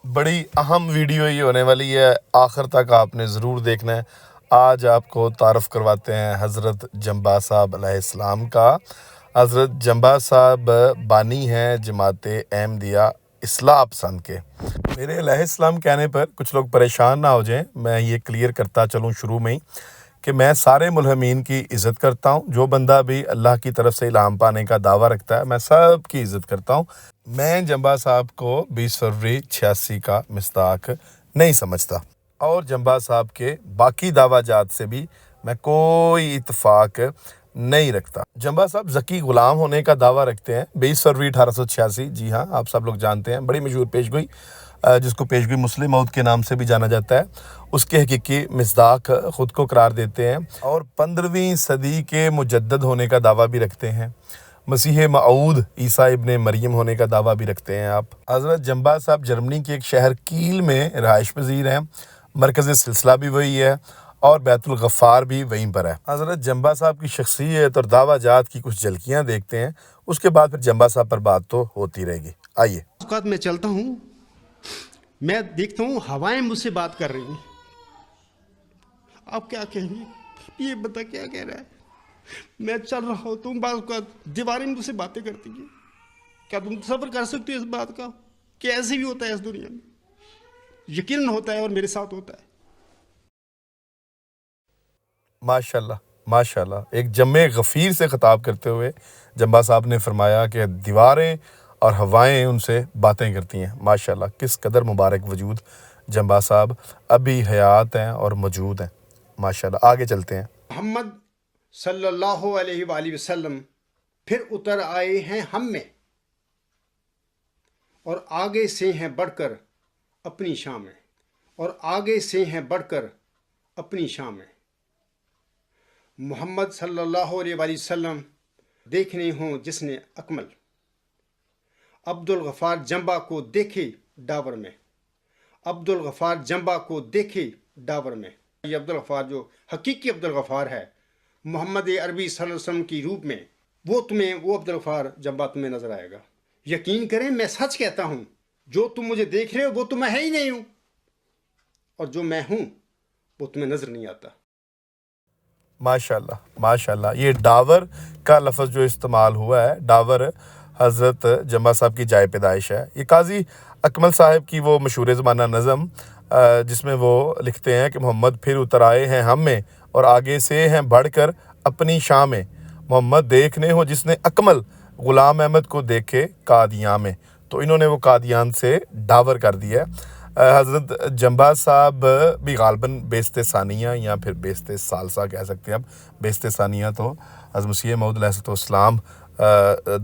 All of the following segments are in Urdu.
بڑی اہم ویڈیو یہ ہونے والی ہے، آخر تک آپ نے ضرور دیکھنا ہے۔ آج آپ کو تعارف کرواتے ہیں حضرت جمبا صاحب علیہ السلام کا۔ حضرت جمبا صاحب بانی ہیں جماعت احمدیہ اصلاح پسند کے۔ میرے علیہ السلام کہنے پر کچھ لوگ پریشان نہ ہو جائیں، میں یہ کلیئر کرتا چلوں شروع میں ہی کہ میں سارے ملہمین کی عزت کرتا ہوں۔ جو بندہ بھی اللہ کی طرف سے الہام پانے کا دعویٰ رکھتا ہے، میں سب کی عزت کرتا ہوں۔ میں جمبا صاحب کو 20 فروری 86 کا مصداق نہیں سمجھتا، اور جمبا صاحب کے باقی دعویٰ جات سے بھی میں کوئی اتفاق نہیں رکھتا۔ جمبا صاحب ذکی غلام ہونے کا دعویٰ رکھتے ہیں 20 فروری 1886، جی ہاں آپ سب لوگ جانتے ہیں، بڑی مشہور پیشگوئی جس کو پیشگوئی مسلم موعود کے نام سے بھی جانا جاتا ہے، اس کے حقیقی مصداق خود کو قرار دیتے ہیں، اور 15ویں صدی کے مجدد ہونے کا دعویٰ بھی رکھتے ہیں۔ مسیح موعود عیسیٰ ابن مریم ہونے کا دعویٰ بھی رکھتے ہیں آپ۔ حضرت جمبا صاحب جرمنی کے ایک شہر کیل میں رہائش پذیر ہیں، مرکز سلسلہ بھی وہی ہے اور بیت الغفار بھی وہیں پر ہے۔ حضرت جمبا صاحب کی شخصیت اور دعویٰ جات کی کچھ جھلکیاں دیکھتے ہیں، اس کے بعد پھر جمبا صاحب پر بات تو ہوتی رہے گی۔ آئیے۔ اوقات میں چلتا ہوں، میں دیکھتا ہوں ہوائیں مجھ سے بات کر رہی ہیں، آپ کیا کہیں گے، یہ بتا کیا کہہ رہا ہے۔ میں چل رہا ہوتا ہوں، بعض اوقات دیواریں مجھ سے باتیں کرتی ہیں۔ کیا تم تصور کر سکتے ہو اس بات کا کہ ایسے بھی ہوتا ہے اس دنیا میں؟ یقیناً ہوتا ہے، اور میرے ساتھ ہوتا ہے۔ ماشاءاللہ ماشاءاللہ، ایک جمع غفیر سے خطاب کرتے ہوئے جمبا صاحب نے فرمایا کہ دیواریں اور ہوائیں ان سے باتیں کرتی ہیں۔ ماشاءاللہ، کس قدر مبارک وجود جمبا صاحب ابھی حیات ہیں اور موجود ہیں۔ ماشاءاللہ، آگے چلتے ہیں۔ محمد صلی اللہ علیہ وآلہ وسلم پھر اتر آئے ہیں ہم میں، اور آگے سے ہیں بڑھ کر اپنی شان میں، اور آگے سے ہیں بڑھ کر اپنی شان میں۔ محمد صلی اللہ علیہ وآلہ وسلم دیکھنے ہوں جس نے اکمل، عبدالغفار جمبا کو دیکھے ڈاور میں، عبدالغفار جمبا کو دیکھے ڈاور میں۔ یہ عبدالغفار جو حقیقی عبدالغفار ہے محمد عربی صلی اللہ علیہ وسلم کی روپ میں، وہ عبدالغفار جمبا تمہیں نظر آئے گا۔ یقین کریں، میں سچ کہتا ہوں، جو تم مجھے دیکھ رہے ہو وہ تو میں ہے ہی نہیں ہوں، اور جو میں ہوں وہ تمہیں نظر نہیں آتا۔ ماشاءاللہ ماشاءاللہ، یہ ڈاور کا لفظ جو استعمال ہوا ہے، ڈاور حضرت جمبا صاحب کی جائے پیدائش ہے۔ یہ قاضی اکمل صاحب کی وہ مشہور زمانہ نظم جس میں وہ لکھتے ہیں کہ محمد پھر اتر آئے ہیں ہم میں، اور آگے سے ہیں بڑھ کر اپنی شان میں۔ محمد دیکھنے ہو جس نے اکمل، غلام احمد کو دیکھے قادیان میں۔ تو انہوں نے وہ قادیان سے ڈاور کر دیا ہے۔ حضرت جمبا صاحب بھی غالباً بیست ثانیہ یا پھر بیست ثالثہ کہہ سکتے ہیں۔ اب بیست ثانیہ تو حضرت مسیح موعود علیہ السلام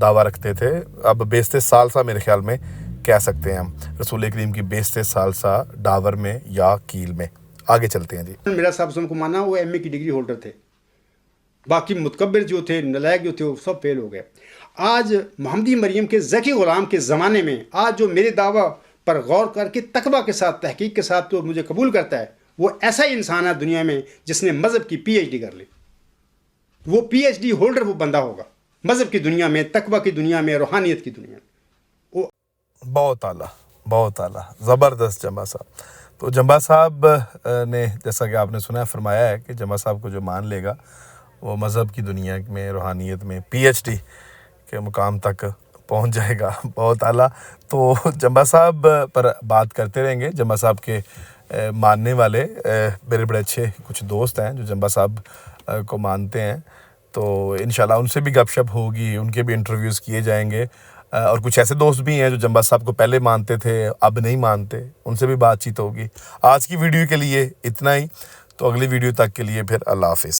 دعویٰ رکھتے تھے، اب بیست ثالثہ میرے خیال میں کہہ سکتے ہیں ہم، رسول کریم کی بیست ثالثہ ڈاور میں یا کیل میں۔ آگے چلتے ہیں جی۔ میرا صاحب کو مانا وہ ایم اے کی ڈگری ہولڈر تھے، باقی متکبر جو تھے، نلائق جو تھے، وہ سب فیل ہو گئے۔ آج محمدی مریم کے ذکی غلام کے زمانے میں، آج جو میرے دعویٰ پر غور کر کے تقویٰ کے ساتھ، تحقیق کے ساتھ تو مجھے قبول کرتا ہے، وہ ایسا ہی انسان ہے دنیا میں جس نے مذہب کی پی ایچ ڈی کر لی۔ وہ پی ایچ ڈی ہولڈر وہ بندہ ہوگا مذہب کی دنیا میں، تقویٰ کی دنیا میں، روحانیت کی دنیا میں۔ بہت اعلیٰ بہت اعلیٰ، زبردست جمبا صاحب۔ تو جمبا صاحب نے جیسا کہ آپ نے سنا فرمایا ہے کہ جمبا صاحب کو جو مان لے گا وہ مذہب کی دنیا میں، روحانیت میں پی ایچ ڈی کے مقام تک پہنچ جائے گا۔ بہت اعلیٰ۔ تو جمبا صاحب پر بات کرتے رہیں گے۔ جمبا صاحب کے ماننے والے میرے بڑے اچھے کچھ دوست ہیں جو جمبا صاحب کو مانتے ہیں، تو انشاءاللہ ان سے بھی گپ شپ ہوگی، ان کے بھی انٹرویوز کیے جائیں گے، اور کچھ ایسے دوست بھی ہیں جو جمبا صاحب کو پہلے مانتے تھے اب نہیں مانتے، ان سے بھی بات چیت ہوگی۔ آج کی ویڈیو کے لیے اتنا ہی، تو اگلی ویڈیو تک کے لیے پھر اللہ حافظ۔